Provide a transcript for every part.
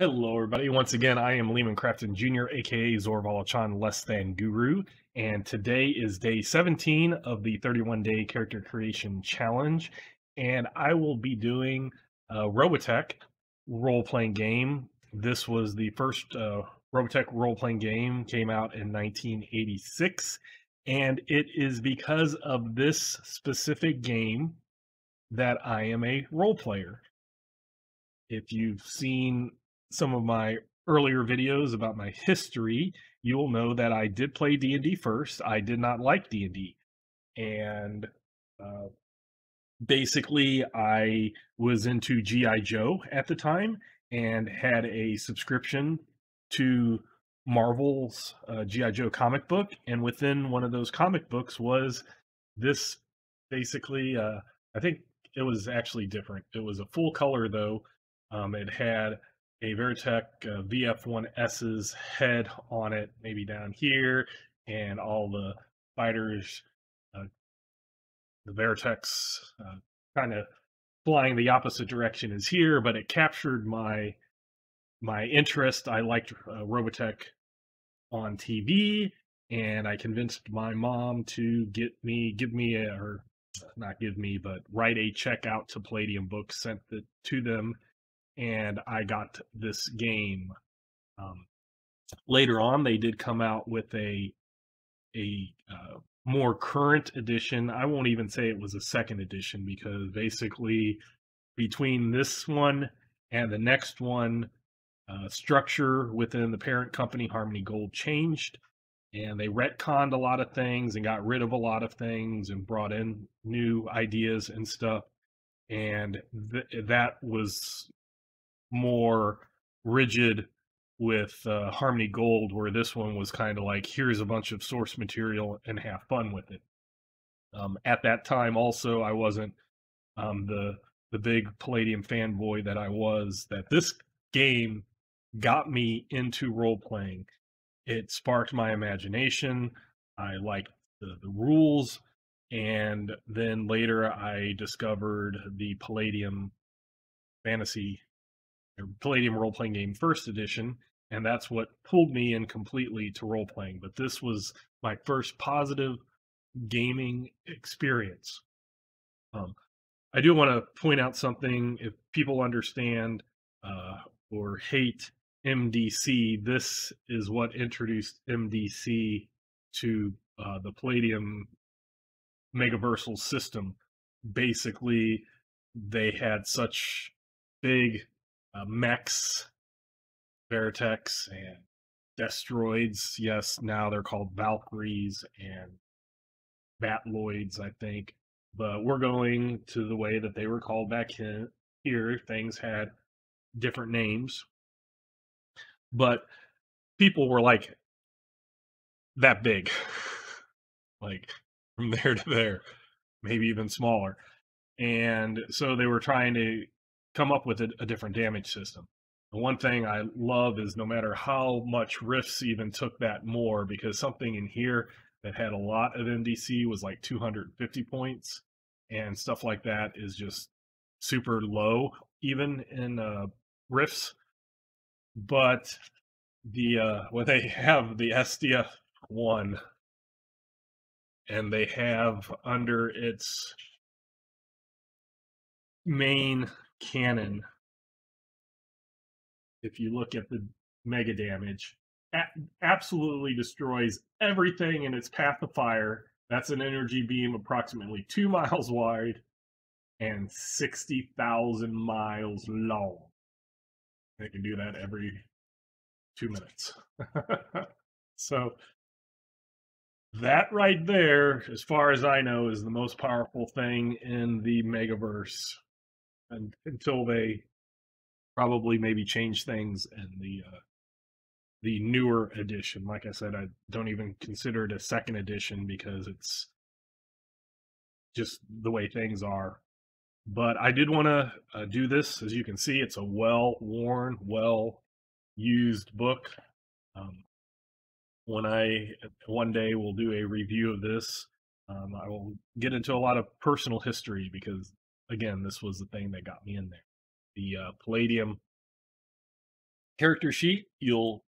Hello, everybody. Once again, I am Lehman Crafton Jr., aka Zorvalachan Less Than Guru, and today is day 17 of the 31-day character creation challenge. And I will be doing a Robotech role-playing game. This was the first Robotech role-playing game, came out in 1986, and it is because of this specific game that I am a role player. If you've seen some of my earlier videos about my history, you will know that I did play D&D first. I did not like D&D. And uh, basically, I was into G.I. Joe at the time and had a subscription to Marvel's G.I. Joe comic book. And within one of those comic books was this basically, I think it was actually different. It was a full color though. It had a Veritech VF1S's head on it, maybe down here, and all the fighters, uh, the Veritechs, kind of flying the opposite direction is here. But it captured my interest. I liked Robotech on TV, and I convinced my mom to give me a, or not give me, but write a check out to Palladium Books, sent it to them, and I got this game. Um, Later on, they did come out with a more current edition. I won't even say it was a second edition because basically between this one and the next one, structure within the parent company Harmony Gold changed, and they retconned a lot of things and got rid of a lot of things and brought in new ideas and stuff. And that was more rigid with Harmony Gold, where this one was kind of like, here's a bunch of source material and have fun with it. At that time, also, I wasn't the big Palladium fanboy that I was. That this game got me into role playing. It sparked my imagination. I liked the rules. And then later I discovered the Palladium fantasy or Palladium role playing game first edition. And that's what pulled me in completely to role playing. But this was my first positive gaming experience. Um, I do want to point out something. If people understand uh, or hate MDC, this is what introduced MDC to the Palladium Megaversal system. Basically, they had such big mechs, Veritex, and Destroids. Yes, now they're called Valkyries and Batloids, I think. But we're going to the way that they were called back here. Things had different names, but people were like that big, like from there to there, maybe even smaller. And so they were trying to come up with a different damage system. The one thing I love is no matter how much Rifts even took that more, because something in here that had a lot of MDC was like 250 points, and stuff like that is just super low, even in Rifts. But the when they have the SDF one, and they have under its main cannon, if you look at the mega damage, absolutely destroys everything in its path of fire. That's an energy beam approximately 2 miles wide and 60,000 miles long. They can do that every 2 minutes. So that right there, as far as I know, is the most powerful thing in the Megaverse, and until they probably maybe change things in the newer edition. Like I said, I don't even consider it a second edition because it's just the way things are. But I did want to do this. As you can see, it's a well-worn, well-used book. Um, when I one day will do a review of this, I will get into a lot of personal history because, again, this was the thing that got me in there. The Palladium Character sheet, you'll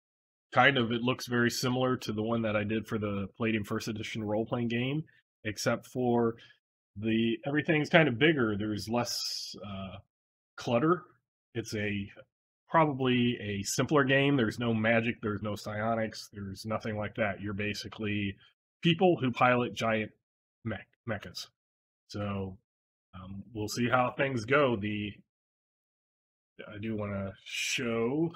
kind of, it looks very similar to the one that I did for the Palladium First Edition role playing game, except for the everything's kind of bigger. There's less clutter. It's a probably a simpler game. There's no magic, there's no psionics, there's nothing like that. You're basically people who pilot giant mechas. So we'll see how things go. I do want to show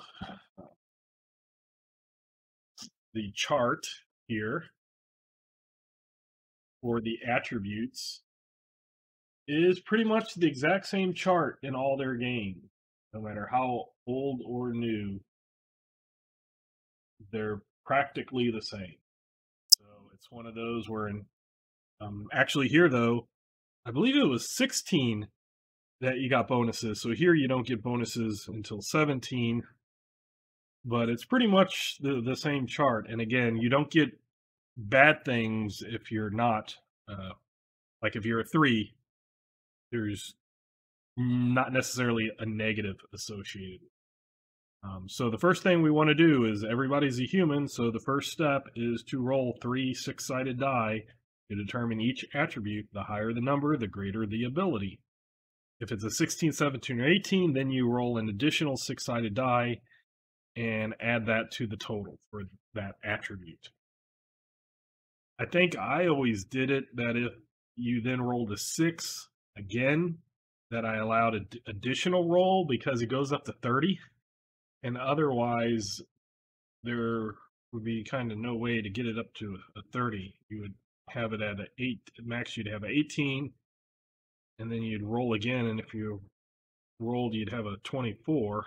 the chart here for the attributes. It is pretty much the exact same chart in all their games, no matter how old or new. They're practically the same. So it's one of those where, actually here though, I believe it was 16 that you got bonuses. So here you don't get bonuses until 17, but it's pretty much the same chart. And again, you don't get bad things if you're not, like if you're a 3, there's not necessarily a negative associated. So the first thing we want to do is, everybody's a human, so the first step is to roll 3 6-sided die to determine each attribute. The higher the number, the greater the ability. If it's a 16, 17, or 18, then you roll an additional 6-sided die and add that to the total for that attribute. I think I always did it that if you then rolled a 6 again, that I allowed an additional roll because it goes up to 30. And otherwise, there would be kind of no way to get it up to a 30. You would have it at an 8 max. You'd have an 18, and then you'd roll again. And if you rolled, you'd have a 24.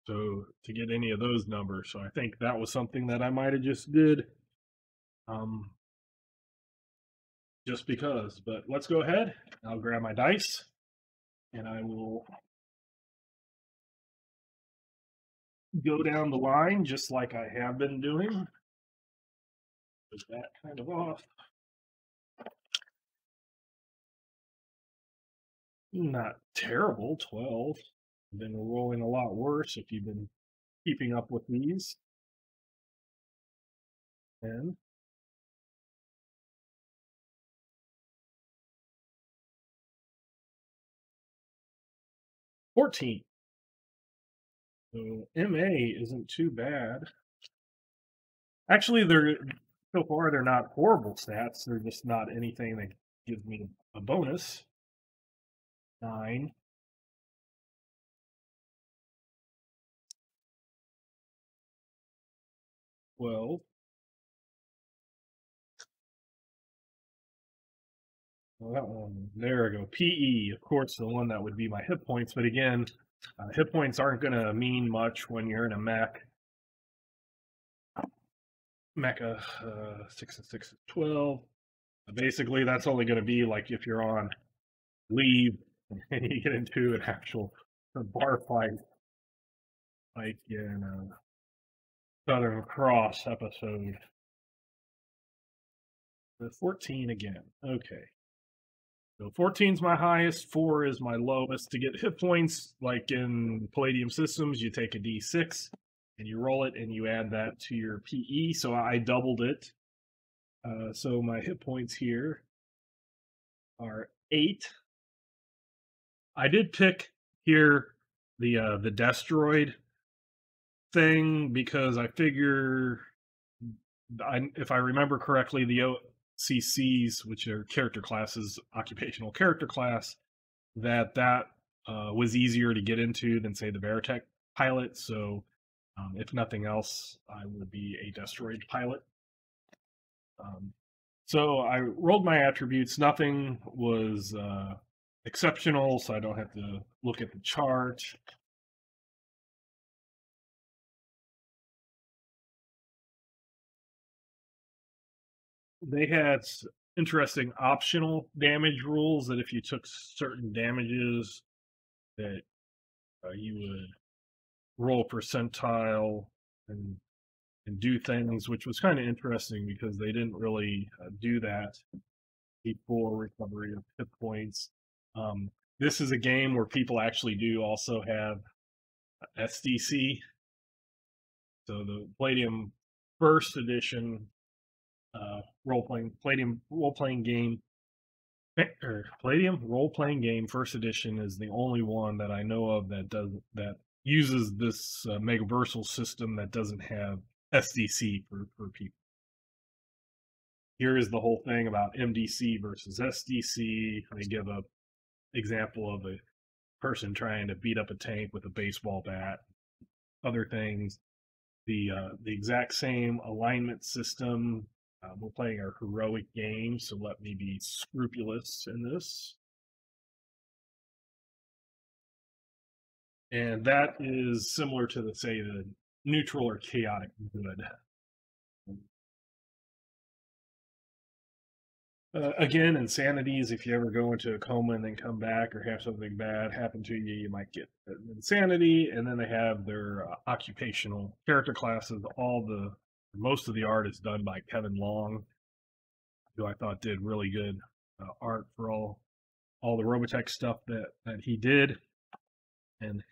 So to get any of those numbers, so I think that was something that I might have just did, just because. But let's go ahead. I'll grab my dice, and I will go down the line just like I have been doing. Put that kind of off. Not terrible, 12. Been rolling a lot worse if you've been keeping up with these. 10. $14. So MA isn't too bad. Actually, so far they're not horrible stats. They're just not anything that gives me a bonus. 9. 12. Well, that one, there we go. PE, of course, the one that would be my hit points. But again, hit points aren't going to mean much when you're in a mech. Mecha 6 and 6 is 12. Basically, that's only going to be like if you're on leave and you get into an actual bar fight, like in a Southern Cross episode. The 14 again. Okay. So 14 is my highest, 4 is my lowest. To get hit points, like in Palladium systems, you take a d6 and you roll it and you add that to your PE. So I doubled it. So my hit points here are 8. I did pick here the Destroid thing because I figure, if I remember correctly, the OCCs, which are character classes, occupational character class, that was easier to get into than, say, the Robotech pilot. So if nothing else, I would be a Destroid pilot. So I rolled my attributes. Nothing was exceptional, so I don't have to look at the chart. They had interesting optional damage rules that if you took certain damages, that you would roll a percentile and do things, which was kind of interesting because they didn't really do that before recovery of hit points. This is a game where people actually do also have SDC, So the Palladium First Edition Palladium role playing game or Palladium role playing game First Edition is the only one that I know of that uses this Megaversal system that doesn't have SDC for people. Here is the whole thing about MDC versus SDC. They give a example of a person trying to beat up a tank with a baseball bat, other things. The exact same alignment system. We're playing our heroic game, so let me be scrupulous in this. And that is similar to the neutral or chaotic good. Again, insanities. If you ever go into a coma and then come back, or have something bad happen to you, you might get insanity. And then they have their occupational character classes. Most of the art is done by Kevin Long, who I thought did really good art for all the Robotech stuff that he did. And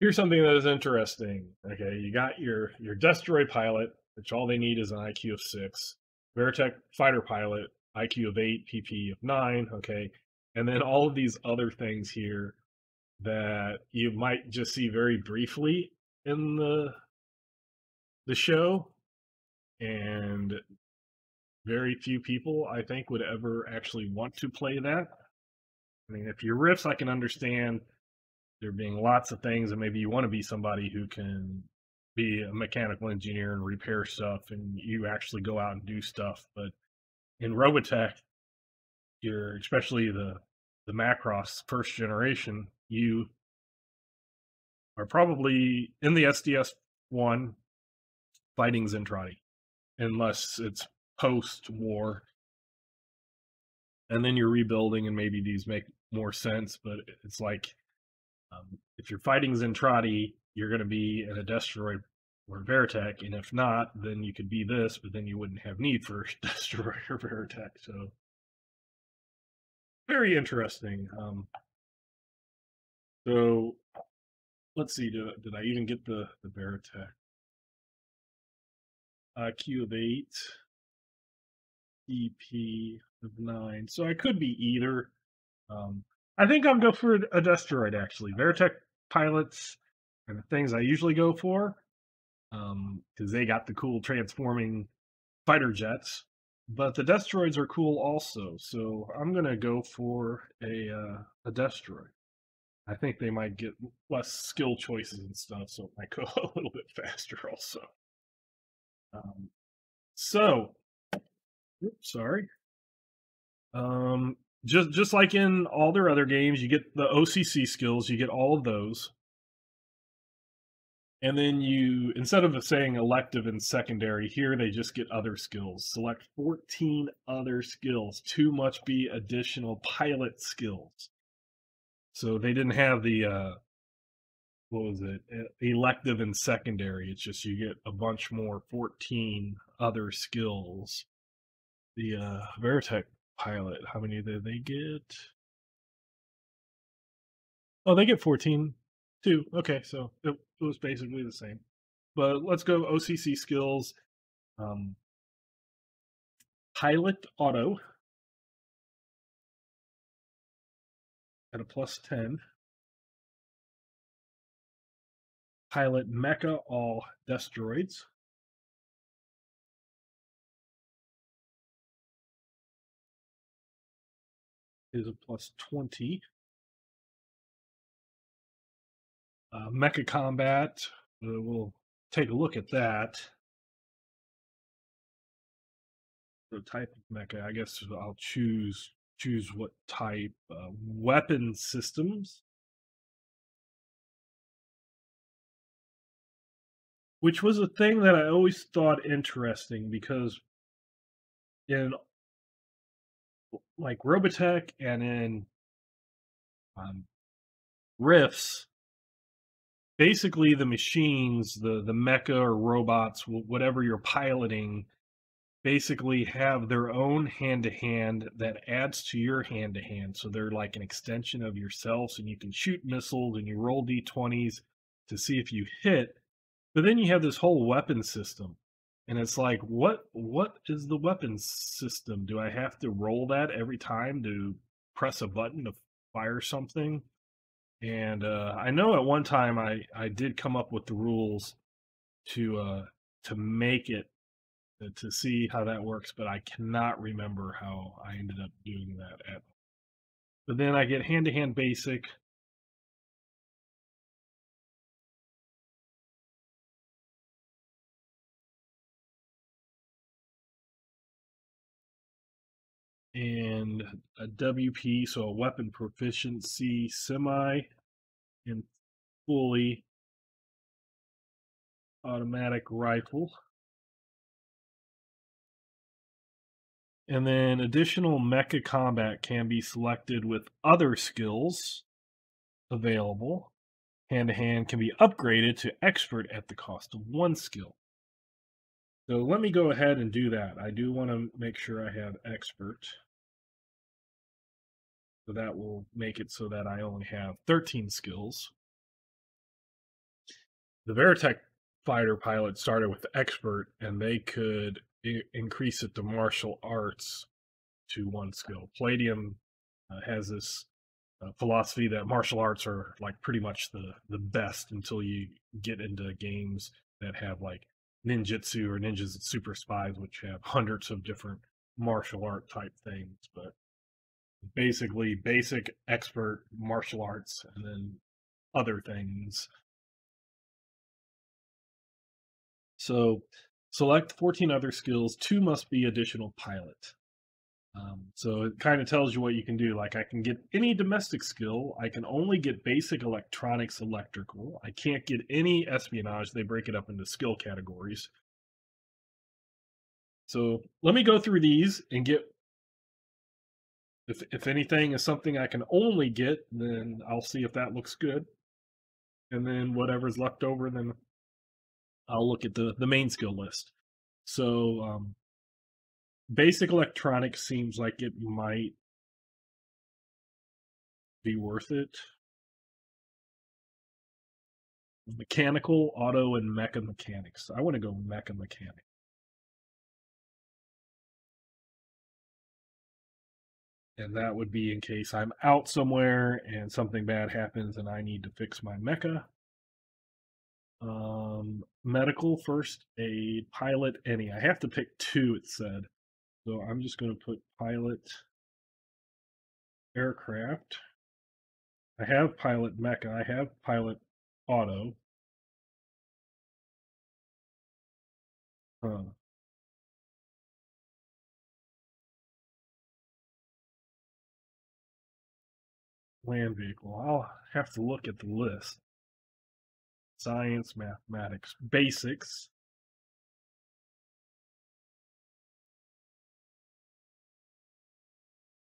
here's something that is interesting. Okay, you got your Destroy pilot, which all they need is an IQ of 6. Veritech fighter pilot, IQ of 8, PP of 9. Okay, and then all of these other things here that you might just see very briefly in the show, and very few people, I think, would ever actually want to play that. I mean, if you're Riffs, I can understand there being lots of things, and maybe you want to be somebody who can be a mechanical engineer and repair stuff, and you actually go out and do stuff. But in Robotech, especially the Macross first generation, you are probably in the SDS1 fighting Zentradi, unless it's post-war. And then you're rebuilding, and maybe these make more sense, but it's like, if you're fighting Zentradi, you're going to be in a Destroy or Veritech, and if not, then you could be this, but then you wouldn't have need for Destroy or Veritech. So, very interesting. So, let's see, did I even get the Veritech? IQ of 8, EP of 9. So I could be either. I think I'll go for a Destroid, actually. Veritech pilots are the things I usually go for, because they got the cool transforming fighter jets. But the Destroids are cool also, so I'm going to go for a Destroid. I think they might get less skill choices and stuff, so it might go a little bit faster also. Oops, sorry. Just like in all their other games, you get the OCC skills, you get all of those. And then instead of saying elective and secondary, here they just get other skills. Select 14 other skills. 2 must be additional pilot skills. So they didn't have the, what was it, elective and secondary. It's just you get a bunch more, 14 other skills. The Veritech pilot, how many did they get? Oh, they get 14 too. Okay, so it was basically the same. But let's go OCC skills. Pilot auto at a +10. Pilot mecha all Destroids. Is a +20. Mecha combat, we'll take a look at that. The type of mecha, I guess I'll choose what type. Weapon systems, which was a thing that I always thought interesting, because in like Robotech and in Rifts, basically the machines, the mecha or robots, whatever you're piloting, basically have their own hand-to-hand that adds to your hand-to-hand. So they're like an extension of yourself, and you can shoot missiles and you roll d20s to see if you hit. But then you have this whole weapon system, and it's like, what is the weapon system? Do I have to roll that every time to press a button to fire something? And I know at one time I did come up with the rules to make it to see how that works, but I cannot remember how I ended up doing that at. But then I get hand to hand basic, and a WP, so a weapon proficiency semi and fully automatic rifle. And then additional mecha combat can be selected with other skills available. Hand to hand can be upgraded to expert at the cost of one skill. So let me go ahead and do that. I do want to make sure I have expert. So that will make it so that I only have 13 skills. The Veritech fighter pilot started with expert, and they could increase it to martial arts to one skill. Palladium has this philosophy that martial arts are like pretty much the best until you get into games that have like ninjutsu or ninjas and super spies, which have hundreds of different martial art type things. But basically, basic, expert, martial arts, and then other things. So select 14 other skills. 2 must be additional pilot. So it kind of tells you what you can do. Like I can get any domestic skill. I can only get basic electronics, electrical. I can't get any espionage. They break it up into skill categories. So let me go through these and get, if anything is something I can only get, then I'll see if that looks good. And then whatever's left over, then I'll look at the main skill list. So basic electronics seems like it might be worth it. Mechanical, auto, and mecha mechanics. I want to go mecha mechanic. And that would be in case I'm out somewhere and something bad happens and I need to fix my mecha. Medical, first aid, pilot, any. I have to pick 2, it said. So I'm just going to put pilot aircraft. I have pilot mecha. I have pilot auto. Land vehicle. I'll have to look at the list. Science, mathematics, basics.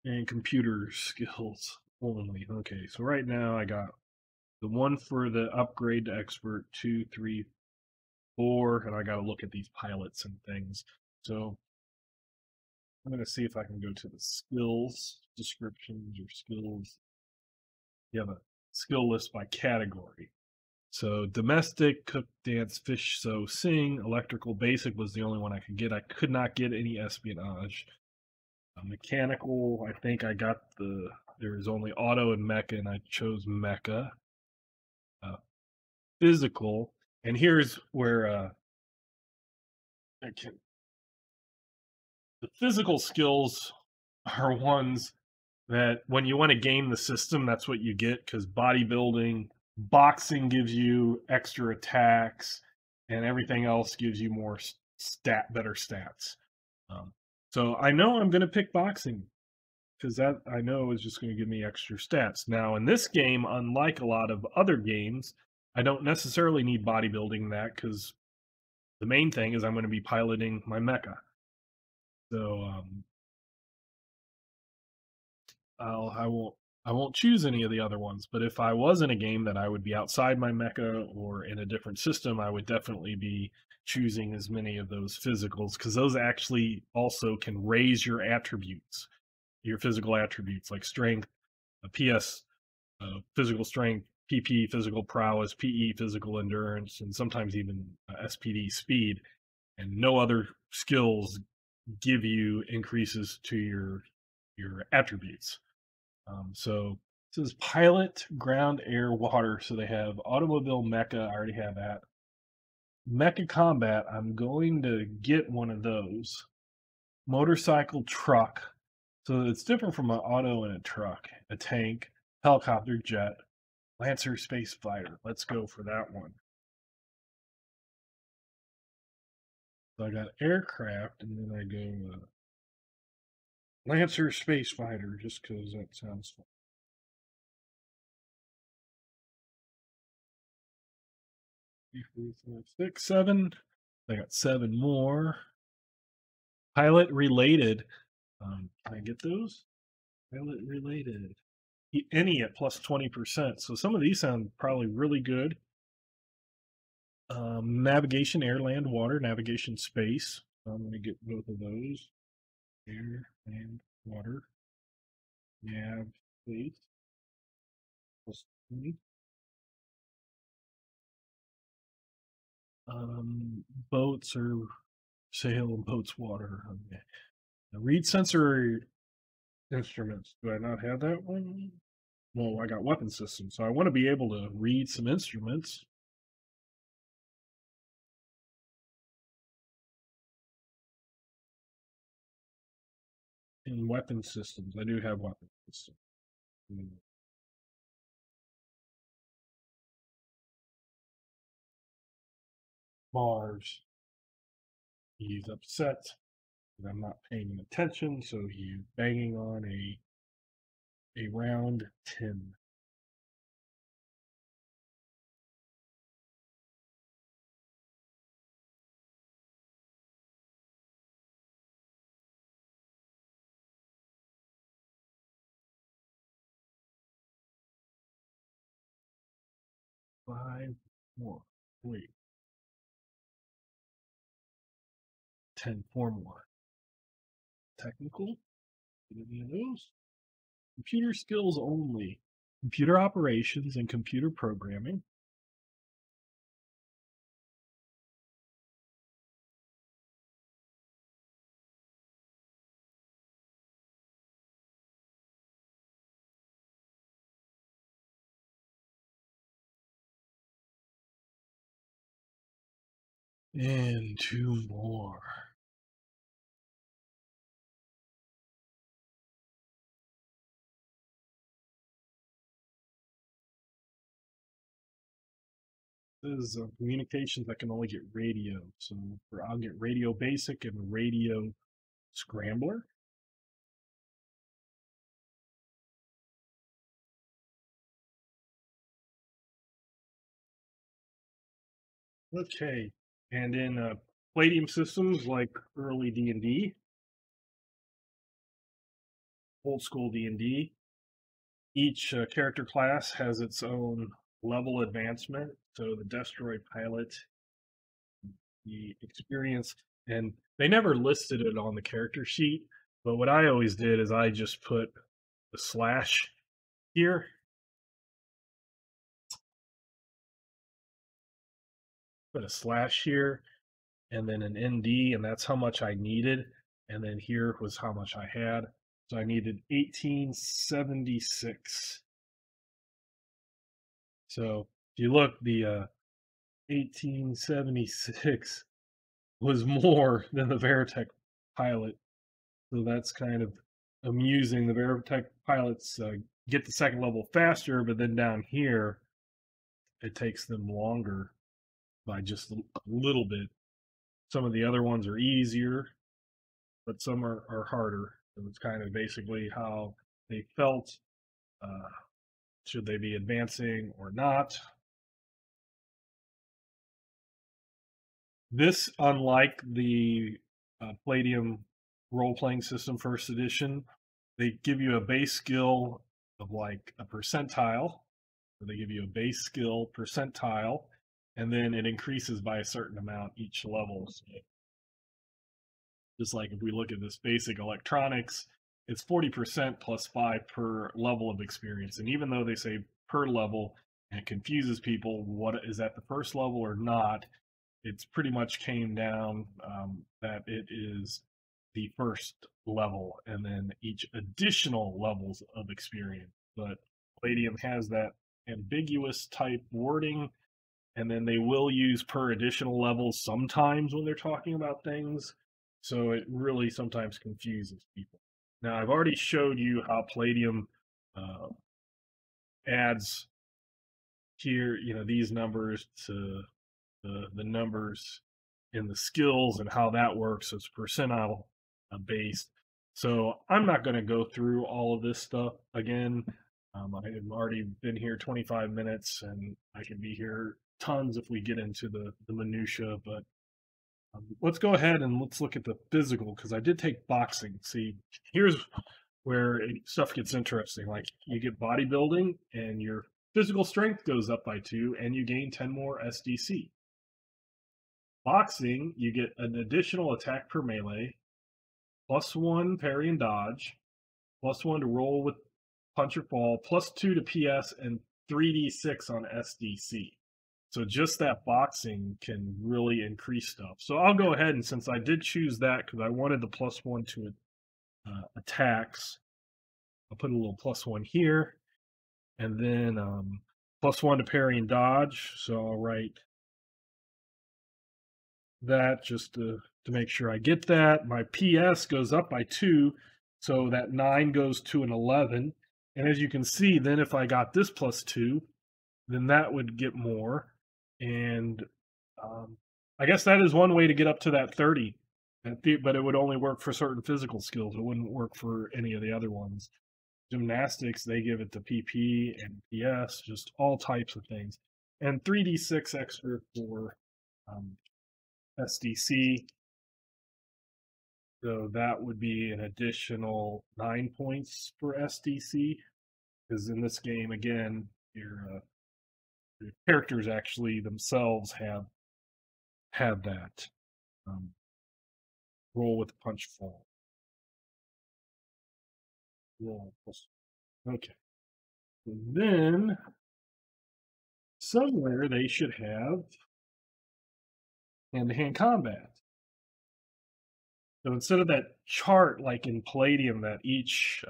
And computer skills only. Okay, so right now I got the one for the upgrade to expert, 2, 3, 4, and I got to look at these pilots and things. So I'm going to see if I can go to the skills descriptions or skills. You have a skill list by category. So domestic, cook, dance, fish, sew, sing, electrical, basic was the only one I could get. I could not get any espionage. Mechanical, I think I got there was only auto and mecha, and I chose mecha. Physical, and here's where the physical skills are ones that when you want to game the system, that's what you get, because bodybuilding, boxing gives you extra attacks, and everything else gives you more better stats. So I know I'm going to pick boxing because that I know is just going to give me extra stats. Now in this game, unlike a lot of other games, I don't necessarily need bodybuilding that because the main thing is I'm going to be piloting my mecha. So I won't choose any of the other ones. But if I was in a game that I would be outside my mecha or in a different system, I would definitely be choosing as many of those physicals because those actually also can raise your attributes, your physical attributes like strength, PS, physical strength, PP physical prowess, PE physical endurance, and sometimes even SPD speed. And no other skills give you increases to your attributes. So this is pilot, ground, air, water. So they have automobile, mecha. I already have that. Mecha combat. I'm going to get one of those. Motorcycle, truck. So it's different from an auto and a truck. A tank, helicopter, jet, Lancer, space fighter. Let's go for that one. So I got aircraft, and then I go Lancer, space fighter, just because that sounds fun. 3, 4, 5, 6, 7. I got 7 more. Pilot related. Can I get those? Pilot related. Any at plus 20%. So some of these sound probably really good. Navigation, air, land, water, navigation, space. So I'm going to get both of those. Air, land, water, nav, space. Plus 20. Boats or sail and boats, water. Okay. Now read sensor instruments. Do I not have that one? Well, I got weapon systems, so I want to be able to read some instruments. In weapon systems, I do have weapon systems. Mars. He's upset that I'm not paying attention, so he's banging on a round tin. Five more. Wait. 10, 4 more. Technical? Any of those? Computer skills only. Computer operations and computer programming. And 2 more. This is communications I can only get radio. So I'll get radio basic and radio scrambler. Okay. And in Palladium systems like early D&D, old school D&D, each character class has its own level advancement. So the Destroy pilot, the experience, and they never listed it on the character sheet. But what I always did is I just put the slash here. Put a slash here and then an ND, and that's how much I needed. And then here was how much I had. So I needed 1876. So if you look, the 1876 was more than the Veritech pilot. So that's kind of amusing. The Veritech pilots get the second level faster, but then down here, it takes them longer by just a little bit. Some of the other ones are easier, but some are harder. So it's kind of basically how they felt. Should they be advancing or not? This, unlike the Palladium role-playing system first edition, they give you a base skill of like a percentile, or they give you a base skill percentile, and then it increases by a certain amount each level. So just like if we look at this basic electronics, it's 40% plus 5 per level of experience. And even though they say per level, and it confuses people. What is at the first level or not? It's pretty much came down that it is the first level, and then each additional levels of experience. But Palladium has that ambiguous type wording, and then they will use per additional levels sometimes when they're talking about things. So it really sometimes confuses people. Now, I've already showed you how Palladium uh, adds here, these numbers to the numbers in the skills and how that works. It's percentile based. So I'm not going to go through all of this stuff again. I've already been here 25 minutes, and I could be here tons if we get into the minutia. But let's go ahead and let's look at the physical, because I did take boxing. See, here's where stuff gets interesting. Like, you get bodybuilding, and your physical strength goes up by 2, and you gain 10 more SDC. Boxing, you get an additional attack per melee, +1 parry and dodge, +1 to roll with punch or fall, +2 to PS, and 3d6 on SDC. So just that boxing can really increase stuff. So I'll go ahead, and since I did choose that because I wanted the +1 to attacks, I'll put a little +1 here, and then +1 to parry and dodge. So I'll write that just to make sure I get that. My PS goes up by 2, so that 9 goes to an 11. And as you can see, then if I got this +2, then that would get more. And I guess that is one way to get up to that 30. But it would only work for certain physical skills. It wouldn't work for any of the other ones. Gymnastics, they give it to PP and PS, just all types of things. And 3d6 extra for SDC. So that would be an additional 9 points for SDC. Because in this game, again, your characters actually themselves have that. Roll with punch fall. Roll. Okay. And then somewhere they should have hand-to-hand combat. So instead of that chart like in Palladium that each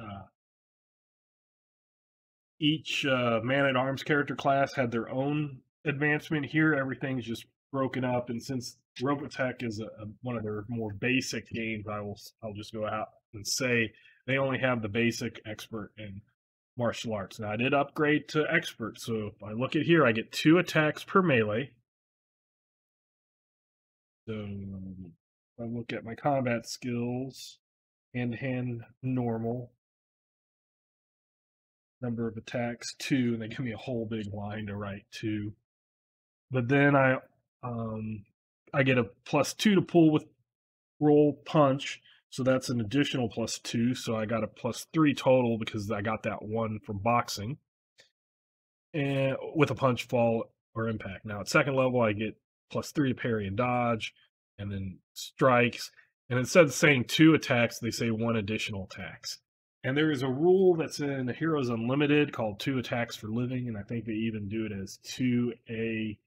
man-at-arms character class had their own advancement, here everything's just broken up. And since Robotech is one of their more basic games, I'll just go out and say they only have the basic, expert, and martial arts. Now I did upgrade to expert, so if I look at here, I get 2 attacks per melee. So if I look at my combat skills, hand-to-hand normal, number of attacks 2, and they give me a whole big line to write 2. But then I get a +2 to pull with roll punch, so that's an additional +2. So I got a +3 total because I got that 1 from boxing, and with a punch, fall, or impact. Now at second level, I get +3 to parry and dodge, and then strikes. And instead of saying 2 attacks, they say 1 additional attacks. And there is a rule that's in Heroes Unlimited called 2 attacks for living, and I think they even do it as 2AFL,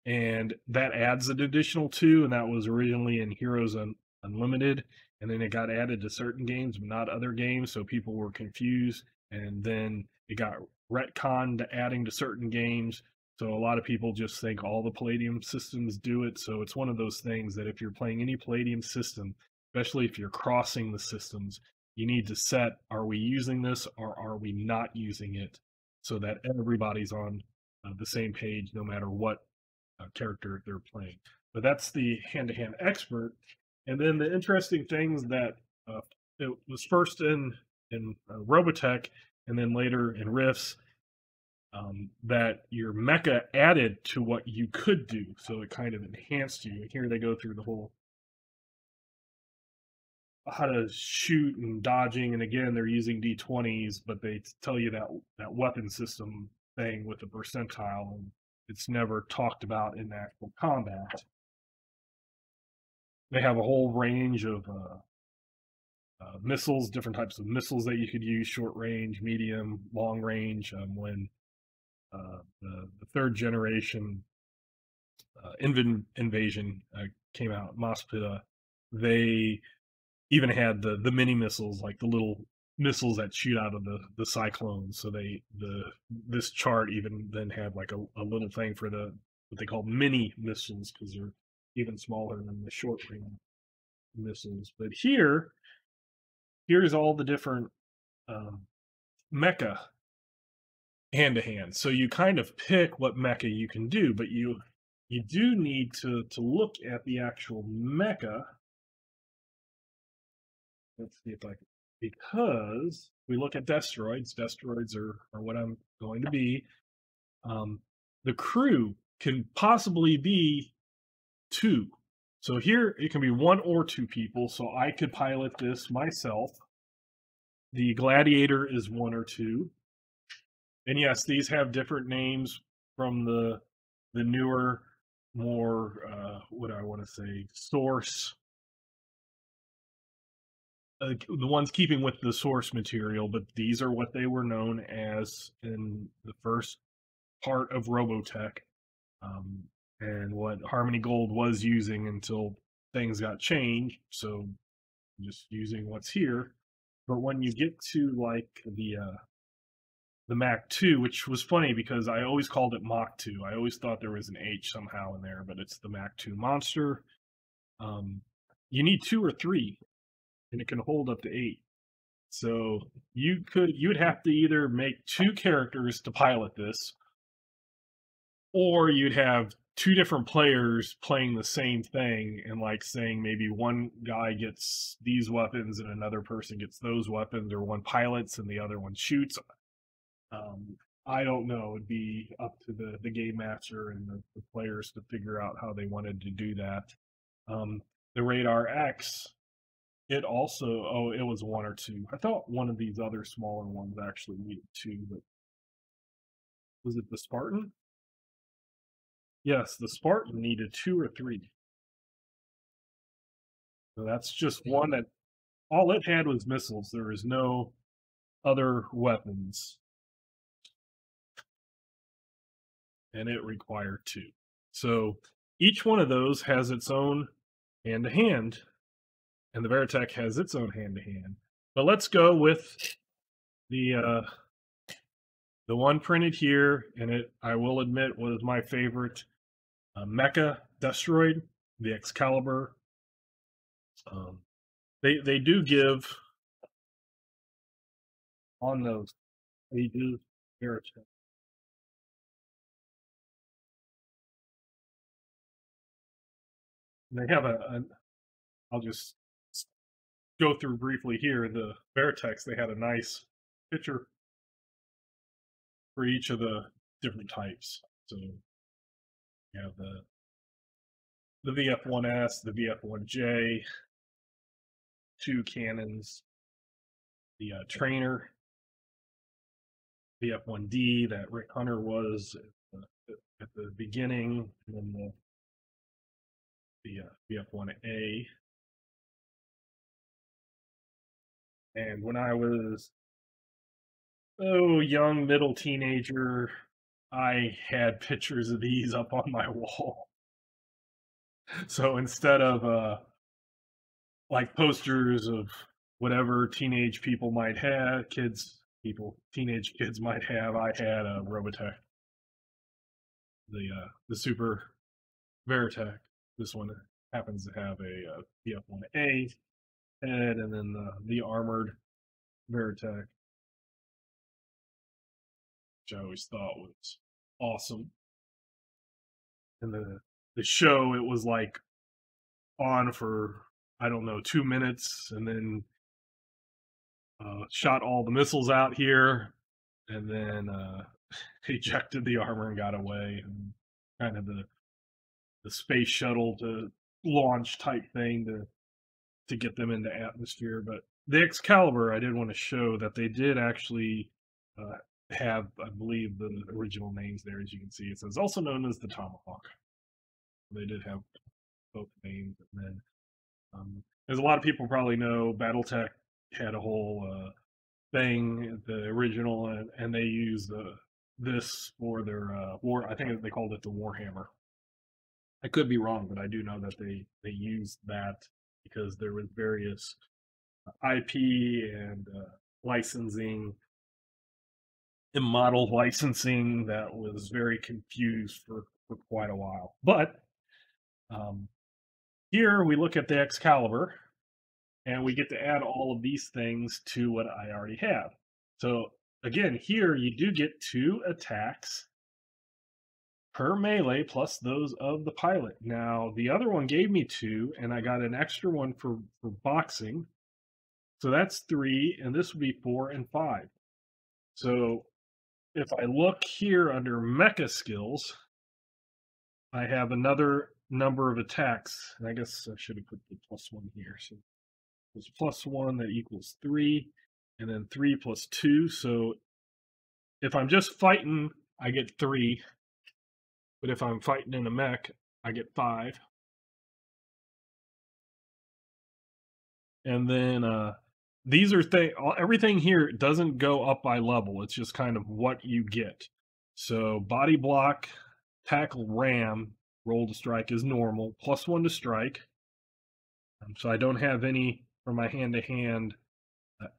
and that adds an additional 2, and that was originally in Heroes Unlimited, and then it got added to certain games but not other games, so people were confused, and then it got retconned to adding to certain games. So a lot of people just think all the Palladium systems do it. So it's one of those things that if you're playing any Palladium system, especially if you're crossing the systems, you need to set, are we using this or are we not using it, so that everybody's on the same page no matter what character they're playing. But that's the hand-to-hand expert. And then the interesting things that it was first in Robotech and then later in Rifts, that your mecha added to what you could do, so it kind of enhanced you. And here they go through the whole how to shoot and dodging, and again they're using d20s, but they tell you that weapon system thing with the percentile, and it's never talked about in actual combat. They have a whole range of missiles, different types of missiles that you could use: short range, medium, long range. When the third generation invasion came out, Mospita, they even had the mini missiles, like the little missiles that shoot out of the cyclones. So this chart even then had like a little thing for the what they call mini missiles, because they're even smaller than the short range missiles. But here's all the different um, mecha hand to hand. So you kind of pick what mecha you can do, but you do need to look at the actual mecha. Let's see if I can, because we look at Destroids. Destroids are what I'm going to be. The crew can possibly be two. So here it can be one or two people. So I could pilot this myself. The Gladiator is one or two. And yes, these have different names from the newer, more what do I want to say, source, the ones keeping with the source material, but these are what they were known as in the first part of Robotech, and what Harmony Gold was using until things got changed. So just using what's here. But when you get to like the Mach 2, which was funny because I always called it Mach 2. I always thought there was an H somehow in there, but it's the Mach 2 monster. You need 2 or 3, and it can hold up to 8. So you'd have to either make 2 characters to pilot this, or you'd have 2 different players playing the same thing, and like saying maybe one guy gets these weapons and another person gets those weapons, or one pilots and the other one shoots. I don't know. It'd be up to the game master and the players to figure out how they wanted to do that. The Radar X, it also, it was 1 or 2. I thought one of these other smaller ones actually needed 2, but was it the Spartan? Yes, the Spartan needed 2 or 3. So that's just one that all it had was missiles. There was no other weapons, and it required 2. So each one of those has its own hand-to-hand, and the Veritech has its own hand-to-hand. But let's go with the one printed here, and it, I will admit, was my favorite mecha Destroid, the Excalibur. They do give on those. They do Veritech. They have I'll just go through briefly here. The Veritex, they had a nice picture for each of the different types. So you have the VF1S, the VF1J, 2 cannons, the trainer, VF1D that Rick Hunter was at the beginning, and then the VF1A. And when I was young, middle teenager, I had pictures of these up on my wall. So instead of like posters of whatever teenage people might have, teenage kids might have, I had a Robotech, the Super Veritech. This one happens to have a VF1A head, and then the armored Veritech, which I always thought was awesome. And the show, it was like on for, I don't know, 2 minutes, and then shot all the missiles out here, and then ejected the armor and got away. And kind of the space shuttle to launch type thing to get them into atmosphere. But the Excalibur, I did want to show that they did actually have, I believe, the original names there. As you can see, it says also known as the Tomahawk. They did have both names. And then, as a lot of people probably know, BattleTech had a whole thing, the original, and they used this for their war. I think they called it the Warhammer. I could be wrong, but I do know that they used that because there was various IP and licensing and model licensing that was very confused for quite a while. But um, here we look at the Excalibur, and we get to add all of these things to what I already have. So again, here you do get 2 attacks per melee plus those of the pilot. Now, the other one gave me 2, and I got an extra one for boxing. So that's 3, and this would be 4 and 5. So if I look here under mecha skills, I have another number of attacks. And I guess I should have put the +1 here. So it's +1 that equals 3, and then 3 plus 2. So if I'm just fighting, I get 3. But if I'm fighting in a mech, I get 5. And then these are everything here doesn't go up by level. It's just kind of what you get. So body block, tackle, ram, roll to strike is normal, +1 to strike. So I don't have any for my hand-to-hand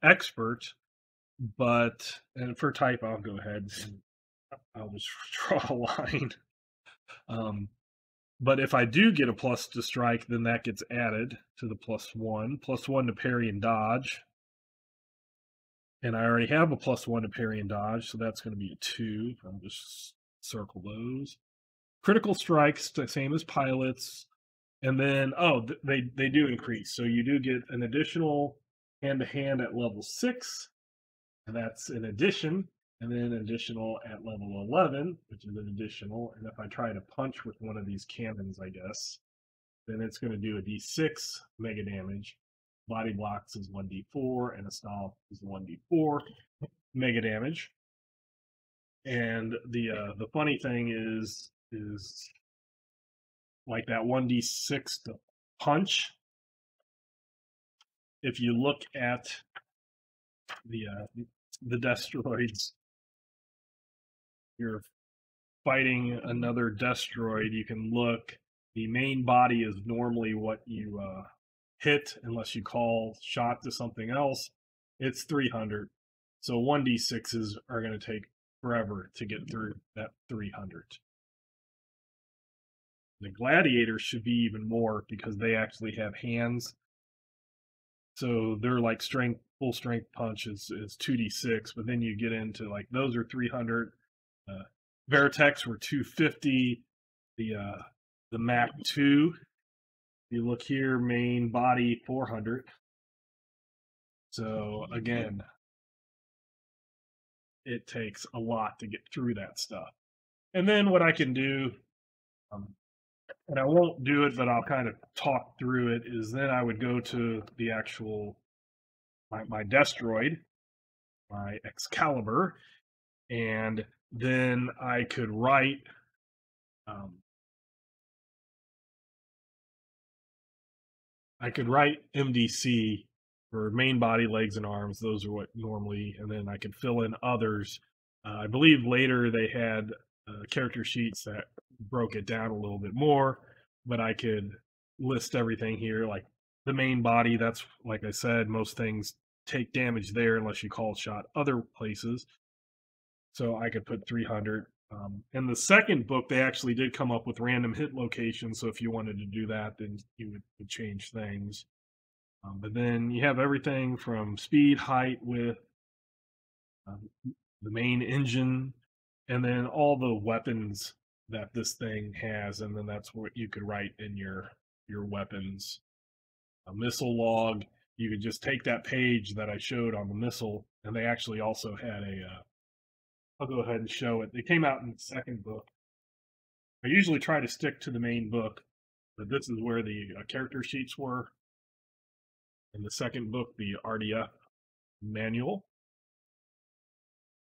expert, but and for type, I'll go ahead and I'll just draw a line. But if I do get a plus to strike, then that gets added to the +1. +1 to parry and dodge. And I already have a +1 to parry and dodge, so that's going to be a 2. I'll just circle those. Critical strikes, the same as pilots. And then, they do increase. So you do get an additional hand-to-hand at level 6, and that's an addition. And then additional at level 11, which is an additional. And if I try to punch with one of these cannons, I guess, then it's going to do a d6 mega damage. Body blocks is 1d4, and a stomp is 1d4 mega damage. And the funny thing is like that 1d6 to punch. If you look at the Destroids, you're fighting another Destroid, you can look. The main body is normally what you hit, unless you call shot to something else. It's 300. So 1d6s are going to take forever to get through that 300. The gladiators should be even more because they actually have hands. So they're like full strength punch is 2d6, but then you get into like those are 300. Veritechs were 250. The Mac 2, you look here, main body 400. So again, it takes a lot to get through that stuff. And then what I can do, and I won't do it, but I'll kind of talk through it, is then I would go to the actual, my Destroid, my Excalibur, and then I could write MDC for main body, legs, and arms. Those are what normally, and then I could fill in others. I believe later they had character sheets that broke it down a little bit more, but I could list everything here. Like the main body, that's like I said, most things take damage there unless you call shot other places. So I could put 300. In the second book, they actually did come up with random hit locations. So if you wanted to do that, then you would change things. But then you have everything from speed, height, width, the main engine, and then all the weapons that this thing has. And then that's what you could write in your weapons. A missile log, you could just take that page that I showed on the missile, and they actually also had I'll go ahead and show it. They came out in the second book. I usually try to stick to the main book, but this is where the character sheets were. In the second book, the RDF manual.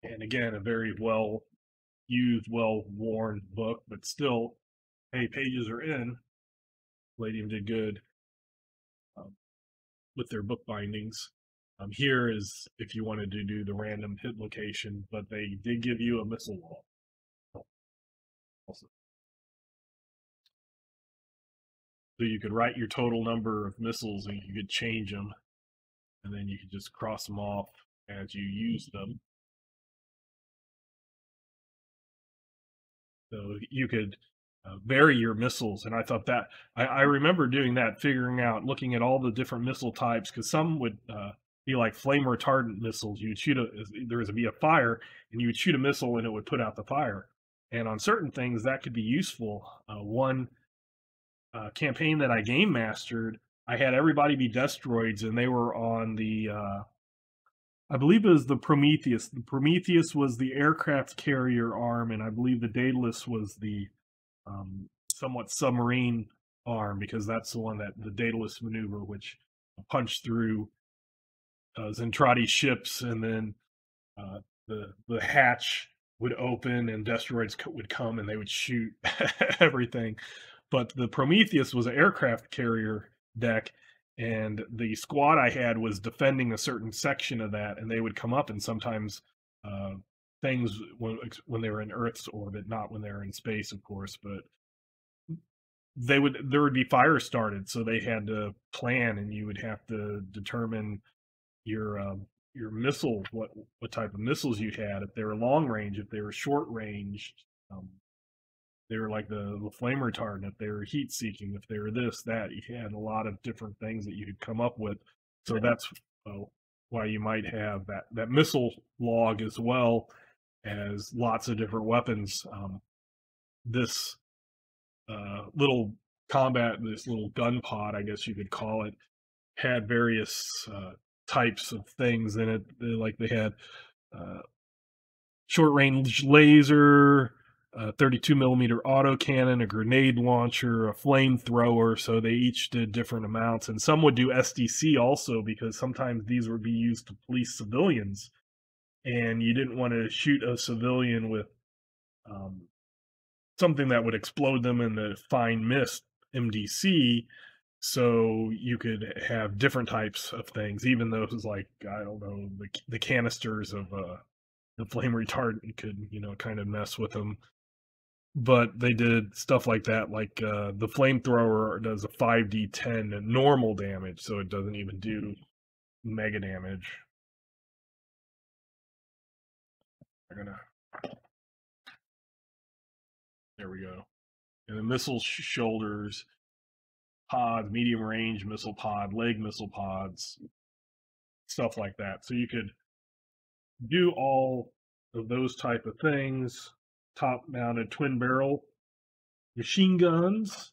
And again, a very well used, well worn book, but still, hey, pages are in. Palladium did good with their book bindings. Here is if you wanted to do the random hit location, but they did give you a missile wall also. So you could write your total number of missiles and you could change them, and then you could just cross them off as you use them. So you could vary your missiles, and I thought that I remember doing that, figuring out, looking at all the different missile types, because some would be like flame retardant missiles. You would shoot there would be a fire, and you would shoot a missile, and it would put out the fire. And on certain things, that could be useful. One campaign that I game mastered, I had everybody be destroids, and they were on the I believe it was the Prometheus. The Prometheus was the aircraft carrier arm, and I believe the Daedalus was the somewhat submarine arm, because that's the one that the Daedalus maneuver, which punched through Zentradi's ships, and then the hatch would open and destroids would come and they would shoot everything. But the Prometheus was an aircraft carrier deck, and the squad I had was defending a certain section of that, and they would come up, and sometimes things when they were in Earth's orbit, not when they were in space, of course, but there would be fire started, so they had to plan, and you would have to determine your missile, what type of missiles you had, if they were long range, if they were short range, they were like the flame retardant, if they were heat seeking, if they were this, that. You had a lot of different things that you could come up with. So that's why you might have that missile log, as well as lots of different weapons. This little this little gun pod, I guess you could call it, had various types of things in it. They had short range laser, 32 millimeter autocannon, a grenade launcher, a flamethrower. So they each did different amounts, and some would do SDC also, because sometimes these would be used to police civilians, and you didn't want to shoot a civilian with something that would explode them in the fine mist, MDC. So you could have different types of things, even those like, I don't know, the canisters of the flame retardant could, kind of mess with them. But they did stuff like that, like the flamethrower does a 5d10 normal damage, so it doesn't even do mega damage. There we go. And the missile shoulders, pods, medium range missile pod, leg missile pods, stuff like that. So you could do all of those type of things. Top mounted twin barrel machine guns.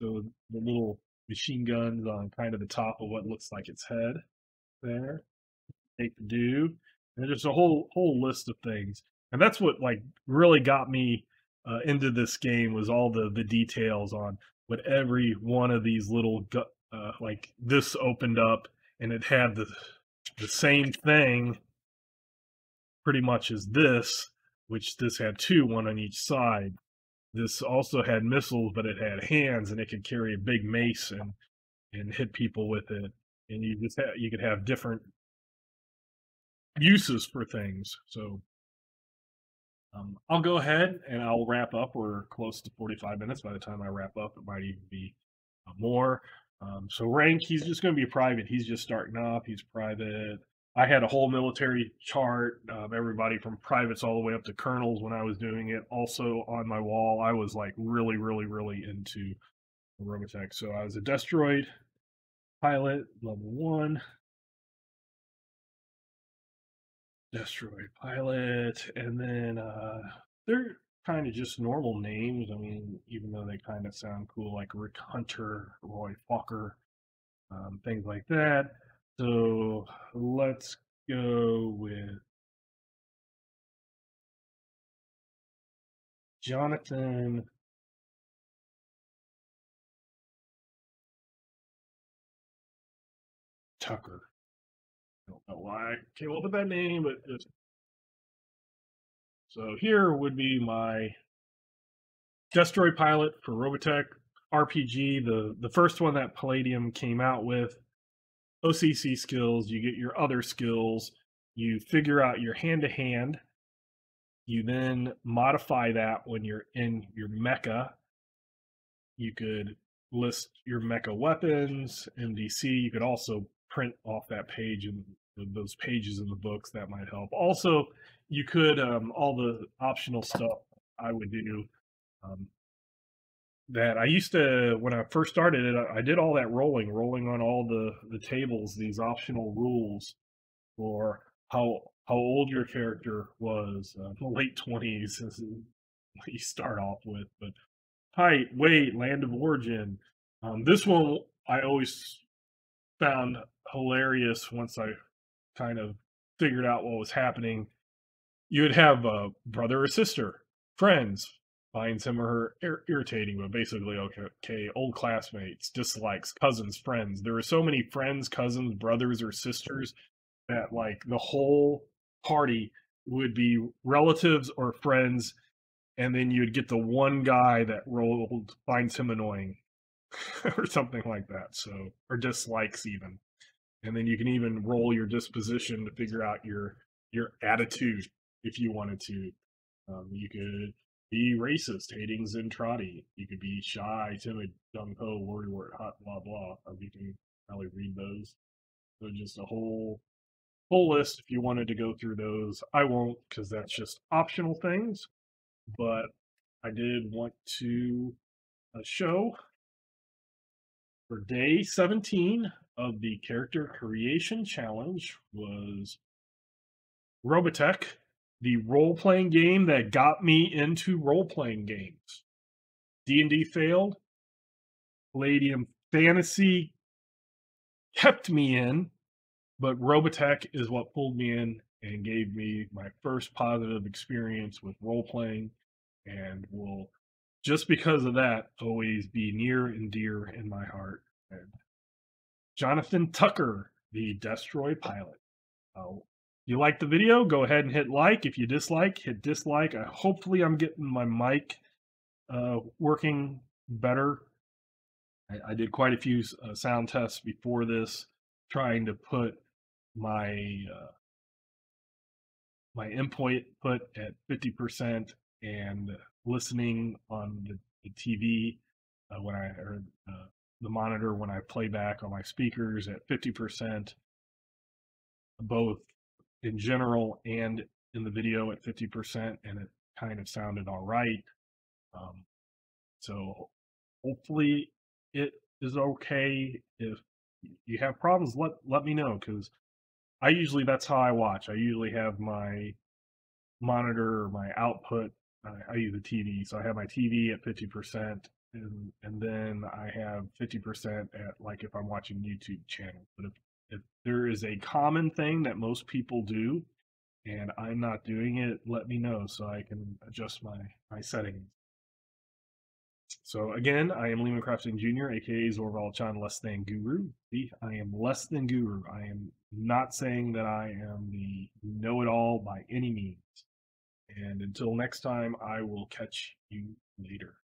So the little machine guns on kind of the top of what looks like its head there. They can do. And there's a whole list of things. And that's what really got me into this game, was all the details on what every one of these little like this opened up, and it had the same thing pretty much as this, which this had two, one on each side. This also had missiles, but it had hands, and it could carry a big mace and hit people with it. And you could have different uses for things. So I'll go ahead and I'll wrap up. We're close to 45 minutes. By the time I wrap up, it might even be more. So rank, he's just going to be private. He's just starting off. He's private. I had a whole military chart of everybody from privates all the way up to colonels when I was doing it. Also on my wall, I was like really, really, really into Robotech. So I was a Destroid pilot, level 1. Destroid pilot, and then they're kind of just normal names. I mean, even though they kind of sound cool, like Rick Hunter, Roy Fokker, things like that. So let's go with Jonathan Tucker. I don't know why I came up with that name, but so here would be my Destroy pilot for Robotech RPG, the first one that Palladium came out with. OCC skills, you get your other skills, you figure out your hand to hand, you then modify that when you're in your mecha. You could list your mecha weapons, MDC. You could also print off that page and those pages in the books that might help. Also, you could all the optional stuff I would do um, that I used to when I first started it. I did all that rolling on all the tables, these optional rules for how old your character was, late 20s is what you start off with, but height, weight, land of origin. This one I always found hilarious once I kind of figured out what was happening. You would have a brother or sister, friends, finds him or her irritating, but basically, okay, old classmates, dislikes, cousins, friends. There were so many friends, cousins, brothers, or sisters that like the whole party would be relatives or friends, and then you'd get the one guy that rolled finds him annoying or something like that. So, or dislikes even, and then you can even roll your disposition to figure out your attitude if you wanted to. You could be racist, hating Zentradi. You could be shy, timid, gung ho, worry, hot, blah blah. You can probably read those. So just a whole list if you wanted to go through those. I won't because that's just optional things, but I did want to show for day 17 of the character creation challenge was Robotech, the role-playing game that got me into role-playing games. D&D failed. Palladium Fantasy kept me in, but Robotech is what pulled me in and gave me my first positive experience with role-playing, and will, just because of that, always be near and dear in my heart. And Jonathan Tucker, the Destroy pilot. If you like the video, go ahead and hit like. If you dislike, hit dislike. Hopefully I'm getting my mic working better. I did quite a few sound tests before this, trying to put my my input at 50% and listening on the TV when I or the monitor when I play back on my speakers at 50%, both in general and in the video at 50%, and it kind of sounded all right. Um, so hopefully it is okay. If you have problems, let me know, because I usually that's how I watch. I usually have my monitor or my output. I use a TV, so I have my TV at 50%, and then I have 50% at like if I'm watching YouTube channel. But if there is a common thing that most people do and I'm not doing it, let me know so I can adjust my settings. So again, I am Lehman Crafton Jr., aka Zorval Chan Less Than Guru. See, I am less than guru. I am not saying that I am the know-it-all by any means. And until next time, I will catch you later.